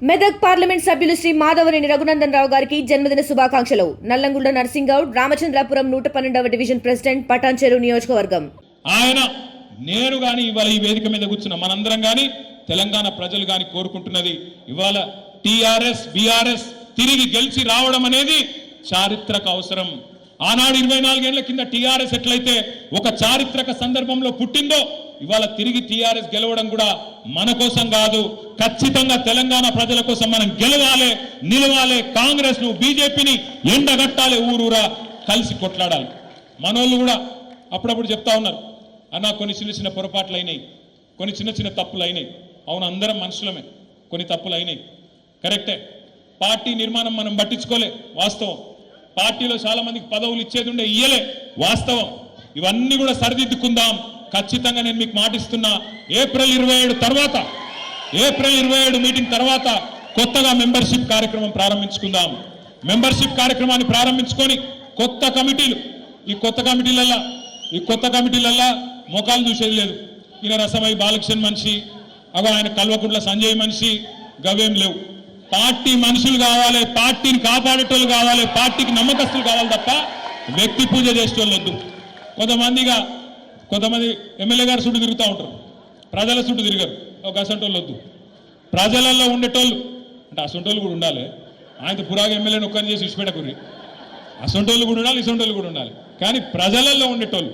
Medak parliament సభ్యులు శ్రీ మాధవనేని రఘునందన్ రావు గారికి జన్మదిన శుభాకాంక్షలు. నల్లంగుండ నర్సింగౌడ్, రామచంద్రాపురం 112వ డివిజన్ ప్రెసిడెంట్, పటాన్చెరు నియోజకవర్గం. ఆయన నేను గాని ఇవాళ ఈ వేదిక మీద కూర్చున్న మనందరం గాని తెలంగాణ ప్రజలు గాని కోరుకుంటున్నది ఇవాళ టిఆర్ఎస్ బిఆర్ఎస్ తిరిగి గెలిచి రావడం అనేది చారిత్రక అవసరం. ఆనాడు 24 ఏళ్ల కింద టిఆర్ఎస్ ఎట్లయితే ఒక చారిత్రక సందర్భంలో పుట్టిందో ఇవాళ తిరిగి టిఆర్ఎస్ గెలవడం కూడా మన కోసం కాదు, ఖచ్చితంగా తెలంగాణ ప్రజల కోసం మనం గెలవాలి, నిలవాలి. కాంగ్రెస్ ను బీజేపీని ఎండగట్టాలి, ఊరూరా కలిసి కొట్లాడాలి. మనోళ్ళు కూడా అప్పుడప్పుడు చెప్తా ఉన్నారు, అన్న కొన్ని చిన్న చిన్న పొరపాట్లు అయినాయి, కొన్ని చిన్న చిన్న తప్పులు అయినాయి. అవును, అందరం మనుషులమే, కొన్ని తప్పులు అయినాయి, కరెక్టే. పార్టీ నిర్మాణం మనం పట్టించుకోలే, వాస్తవం. పార్టీలో చాలా మందికి పదవులు ఇచ్చేది ఉండే, ఇయ్యలే, వాస్తవం. ఇవన్నీ కూడా సరిదిద్దుకుందాం. ఖచ్చితంగా నేను మీకు మాటిస్తున్నా, ఏప్రిల్ 27 తర్వాత, ఏప్రిల్ 27 మీటింగ్ తర్వాత కొత్తగా మెంబర్షిప్ కార్యక్రమం ప్రారంభించుకుందాం. మెంబర్షిప్ కార్యక్రమాన్ని ప్రారంభించుకొని కొత్త కమిటీలు, ఈ కొత్త కమిటీలల్లా మొఖాలు చూసేది లేదు. ఈయన రసమై బాలకృష్ణ మనిషి, అగో ఆయన కల్వకుంట్ల సంజయ్ మనిషి, గవేం లేవు. పార్టీ మనుషులు కావాలి, పార్టీని కాపాడేటోళ్ళు కావాలి, పార్టీకి నమ్మకస్తులు కావాలి తప్ప వ్యక్తి పూజ చేసేటోళ్ళు వద్దు. కొంతమంది ఎమ్మెల్యే గారు చుట్టూ తిరుగుతూ ఉంటారు, ప్రజల చుట్టూ తిరిగారు. ఒక అసంటోళ్ళు వద్దు. ప్రజలలో ఉండేటోళ్ళు అంటే అసంటోళ్ళు కూడా ఉండాలి. ఆయనతో పురాగా ఎమ్మెల్యేని ఒక్కరిని చేసి విడిచిపెట్టకూరి. అసంటోళ్ళు కూడా ఉండాలి, ఇసంటోళ్ళు కూడా ఉండాలి. కానీ ప్రజలలో ఉండేటోళ్ళు,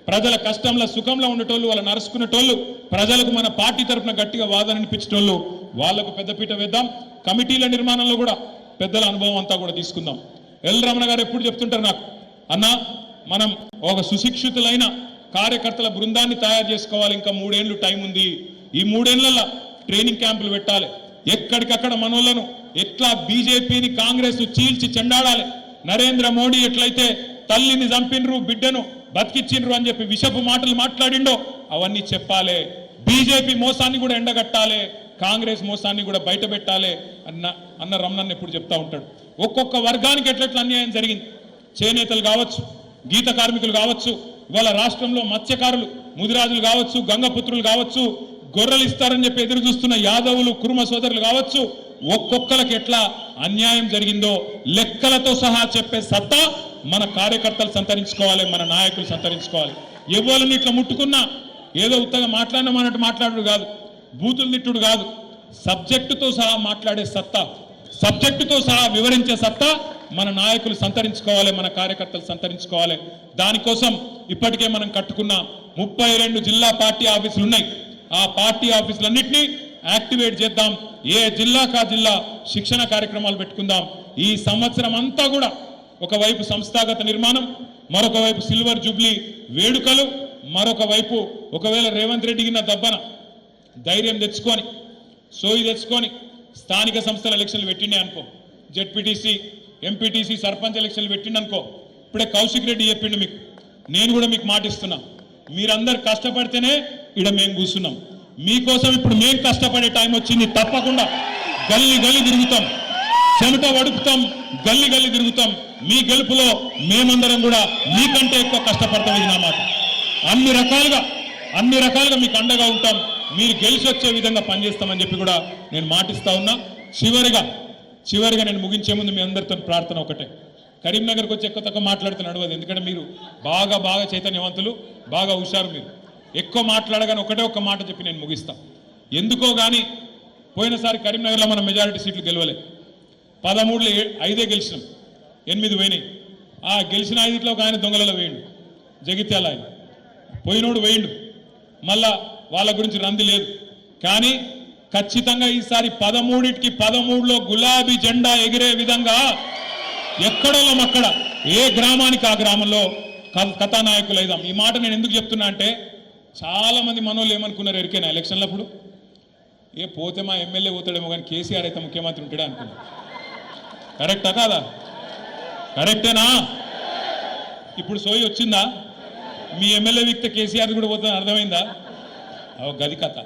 ప్రజల కష్టంలో సుఖంలో ఉండేటోళ్ళు, వాళ్ళు నరుచుకునేటోళ్ళు, ప్రజలకు మన పార్టీ తరఫున గట్టిగా వాదన అనిపించేటోళ్ళు, వాళ్లకు పెద్దపీట వేద్దాం. కమిటీల నిర్మాణంలో కూడా పెద్దల అనుభవం అంతా కూడా తీసుకుందాం. ఎల్ రమణ గారు ఎప్పుడు చెప్తుంటారు నాకు, అన్న మనం ఒక సుశిక్షితులైన కార్యకర్తల బృందాన్ని తయారు చేసుకోవాలి, ఇంకా 3 ఏళ్ళు టైం ఉంది. ఈ 3 ఏళ్లలో ట్రైనింగ్ క్యాంపులు పెట్టాలి. ఎక్కడికక్కడ మనోళ్లను ఎట్లా బీజేపీని కాంగ్రెస్ చీల్చి చెండాడాలి. నరేంద్ర మోడీ ఎట్లయితే తల్లిని చంపినరు, బిడ్డను బతికిచ్చిండ్రు అని చెప్పి విషపు మాటలు మాట్లాడిండో అవన్నీ చెప్పాలి. బీజేపీ మోసాన్ని కూడా ఎండగట్టాలి, కాంగ్రెస్ మోసాన్ని కూడా బయట పెట్టాలి అన్న రమణన్ ఎప్పుడు చెప్తా ఉంటాడు. ఒక్కొక్క వర్గానికి ఎట్లెట్లా అన్యాయం జరిగింది. చేనేతలు కావచ్చు, గీత కార్మికులు కావచ్చు, ఇవాళ రాష్ట్రంలో మత్స్యకారులు, ముదిరాజులు కావచ్చు, గంగపుత్రులు కావచ్చు, గొర్రెలు ఇస్తారని చెప్పి ఎదురు చూస్తున్న యాదవులు, కురుమ సోదరులు కావచ్చు, ఒక్కొక్కరికి ఎట్లా అన్యాయం జరిగిందో లెక్కలతో సహా చెప్పే సత్తా మన కార్యకర్తలు సంతరించుకోవాలి, మన నాయకులు సంతరించుకోవాలి. ఎవరిని ఇట్లా ముట్టుకున్నా ఏదో ఉత్తగా మాట్లాడినామన్నట్టు మాట్లాడు కాదు, బూతులు తిట్టుడు కాదు, సబ్జెక్టుతో సహా మాట్లాడే సత్తా, సబ్జెక్టుతో సహా వివరించే సత్తా మన నాయకులు సంతరించుకోవాలి, మన కార్యకర్తలు సంతరించుకోవాలి. దానికోసం ఇప్పటికే మనం కట్టుకున్న 32 జిల్లా పార్టీ ఆఫీసులు ఉన్నాయి. ఆ పార్టీ ఆఫీసులన్నింటినీ యాక్టివేట్ చేద్దాం. ఏ జిల్లాకా జిల్లా శిక్షణ కార్యక్రమాలు పెట్టుకుందాం. ఈ సంవత్సరం అంతా కూడా ఒకవైపు సంస్థాగత నిర్మాణం, మరొక వైపు సిల్వర్ జూబ్లీ వేడుకలు, మరొక వైపు ఒకవేళ రేవంత్ రెడ్డికి నా దబ్బన ధైర్యం తెచ్చుకొని, సోయి తెచ్చుకొని స్థానిక సంస్థల ఎలక్షన్లు పెట్టిండే అనుకో, జెడ్పీటీసీ, ఎంపీటీసీ, సర్పంచ్ ఎలక్షన్లు పెట్టిండు అనుకో. ఇప్పుడే కౌశిక్ రెడ్డి చెప్పిండు మీకు, నేను కూడా మీకు మాటిస్తున్నా, మీరందరు కష్టపడితేనే ఇక్కడ మేము కూర్చున్నాం. మీకోసం ఇప్పుడు మేము కష్టపడే టైం వచ్చింది. తప్పకుండా గల్లీ గల్లీ తిరుగుతాం, చెమట వడుపుతాం, గల్లీ గల్లీ తిరుగుతాం. మీ గెలుపులో మేమందరం కూడా మీకంటే ఎక్కువ కష్టపడతాం. ఇది నా మాట. అన్ని రకాలుగా మీకు అండగా ఉంటాం. మీరు గెలిచి వచ్చే విధంగా పనిచేస్తామని చెప్పి కూడా నేను మాటిస్తా ఉన్నా. చివరిగా నేను ముగించే ముందు మీ అందరితో ప్రార్థన ఒకటే, కరీంనగర్కి వచ్చి ఎక్కువ తక్కువ మాట్లాడితే నడవదు. ఎందుకంటే మీరు బాగా చైతన్యవంతులు, బాగా హుషారు. మీరు ఎక్కువ మాట్లాడగానే ఒక్క మాట చెప్పి నేను ముగిస్తా. ఎందుకో కానీ పోయినసారి కరీంనగర్లో మనం మెజారిటీ సీట్లు గెలవలే. 13లో 5 గెలిచినాం, 8 పోయినాయి. ఆ గెలిచిన 5లో ఒక ఆయన దొంగలలో వేయండు, జగిత్యాల ఆయన పోయినోడు వేయండు. మళ్ళా వాళ్ళ గురించి రంది లేదు. కానీ ఖచ్చితంగా ఈసారి 13కి 13లో గులాబీ జెండా ఎగిరే విధంగా ఎక్కడోళ్ళం అక్కడ, ఏ గ్రామానికి ఆ గ్రామంలో కథానాయకులు అయిదాం. ఈ మాట నేను ఎందుకు చెప్తున్నా అంటే, చాలా మంది మనోళ్ళు ఏమనుకున్నారు ఎరికైనా ఎలక్షన్లప్పుడు, పోతే మా ఎమ్మెల్యే పోతాడేమో కానీ కేసీఆర్ అయితే ముఖ్యమంత్రి ఉంటాడే అనుకున్నారు. కరెక్టా కాదా? కరెక్టేనా? ఇప్పుడు సోయి వచ్చిందా? మీ ఎమ్మెల్యే వ్యక్తి కేసీఆర్ కూడా పోతుందని అర్థమైందా? గది కథ.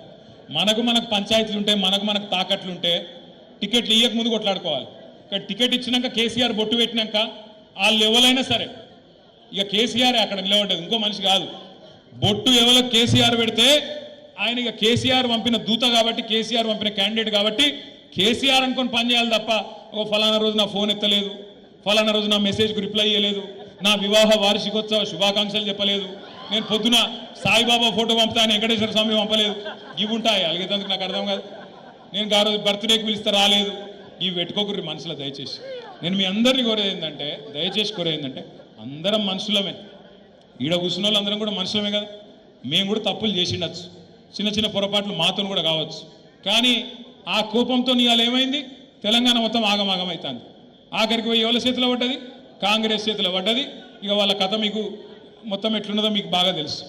మనకు పంచాయతీలు ఉంటే, మనకు తాకట్లు ఉంటే టికెట్లు ఇయ్యక ముందు కొట్లాడుకోవాలి. టికెట్ ఇచ్చినాక కేసీఆర్ బొట్టు పెట్టినాక వాళ్ళు ఎవరైనా సరే ఇక కేసీఆర్ అక్కడ నిలబడ్డది, ఇంకో మనిషి కాదు. బొట్టు ఎవరో కేసీఆర్ పెడితే ఆయన ఇక కేసీఆర్ పంపిన దూత కాబట్టి, కేసీఆర్ పంపిన క్యాండిడేట్ కాబట్టి కేసీఆర్ అనుకొని పని చేయాలి తప్ప ఓ ఫలానా రోజు నా ఫోన్ ఎత్తలేదు, ఫలానా రోజు నా మెసేజ్కి రిప్లై ఇవ్వలేదు, నా వివాహ వార్షికోత్సవ శుభాకాంక్షలు చెప్పలేదు, నేను పొద్దున సాయిబాబా ఫోటో పంపుతా వెంకటేశ్వర స్వామి పంపలేదు, ఇవి ఉంటాయి అలిగేందుకు నాకు అర్థం కాదు. నేను ఆ రోజు బర్త్డేకి పిలిస్తే రాలేదు, ఇవి పెట్టుకోకూరి మనసులో. దయచేసి నేను మీ అందరినీ కోరేది ఏంటంటే, దయచేసి కోరేది ఏంటంటే, అందరం మనుషులమే, ఈడ కూర్చున్న వాళ్ళు అందరం కూడా మనుషులమే కదా. మేము కూడా తప్పులు చేసి ఉండొచ్చు, చిన్న చిన్న పొరపాట్లు మాతో కూడా కావచ్చు. కానీ ఆ కోపంతో ఇవాళ ఏమైంది, తెలంగాణ మొత్తం ఆగమాగమవుతుంది. ఆఖరికి పోయి ఎవరి చేతిలో పడ్డది, కాంగ్రెస్ చేతిలో పడ్డది. ఇక వాళ్ళ కథ మీకు మొత్తం ఎట్లున్నదో మీకు బాగా తెలుసు.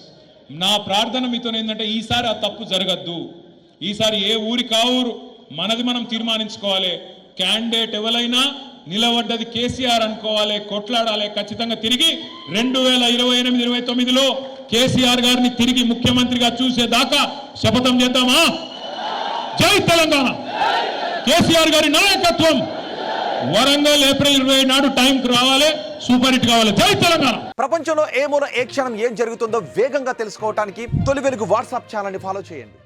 నా ప్రార్థన మీతో ఏంటంటే, ఈసారి ఆ తప్పు జరగద్దు. ఈసారి ఏ ఊరి కావురు మనది మనం తీర్మానించుకోవాలి. క్యాండిడేట్ ఎవరైనా నిలబడ్డది కేసీఆర్ అనుకోవాలి, కొట్లాడాలి. ఖచ్చితంగా తిరిగి 2028-29లో కేసీఆర్ గారిని తిరిగి ముఖ్యమంత్రిగా చూసేదాకా శపథం చేద్దామా? జై తెలంగాణ! కేసీఆర్ గారి నాయకత్వం వరంగల్ ఏప్రిల్ 20 నాడు టైంకి రావాలి, సూపర్ హిట్ కావాలి. జై తెలంగాణ! ప్రపంచంలో ఏ మూల ఏ క్షణం ఏం జరుగుతుందో వేగంగా తెలుసుకోవడానికి తొలి వెలుగు వాట్సాప్ ఛానల్ని ఫాలో చేయండి.